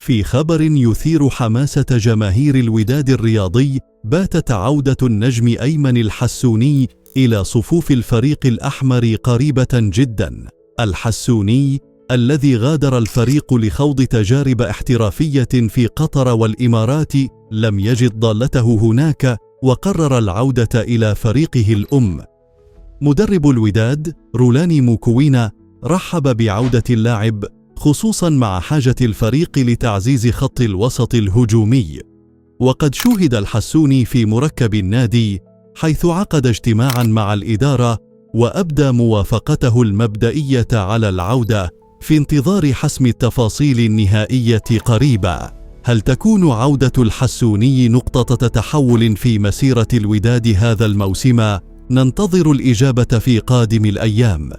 في خبر يثير حماسة جماهير الوداد الرياضي، باتت عودة النجم أيمن الحسوني إلى صفوف الفريق الأحمر قريبة جدا. الحسوني الذي غادر الفريق لخوض تجارب احترافية في قطر والإمارات لم يجد ضالته هناك، وقرر العودة إلى فريقه الأم. مدرب الوداد رولاني موكوينا رحب بعودة اللاعب، خصوصا مع حاجة الفريق لتعزيز خط الوسط الهجومي. وقد شوهد الحسوني في مركب النادي، حيث عقد اجتماعا مع الإدارة وأبدى موافقته المبدئية على العودة في انتظار حسم التفاصيل النهائية قريبا. هل تكون عودة الحسوني نقطة تحول في مسيرة الوداد هذا الموسم؟ ننتظر الإجابة في قادم الأيام.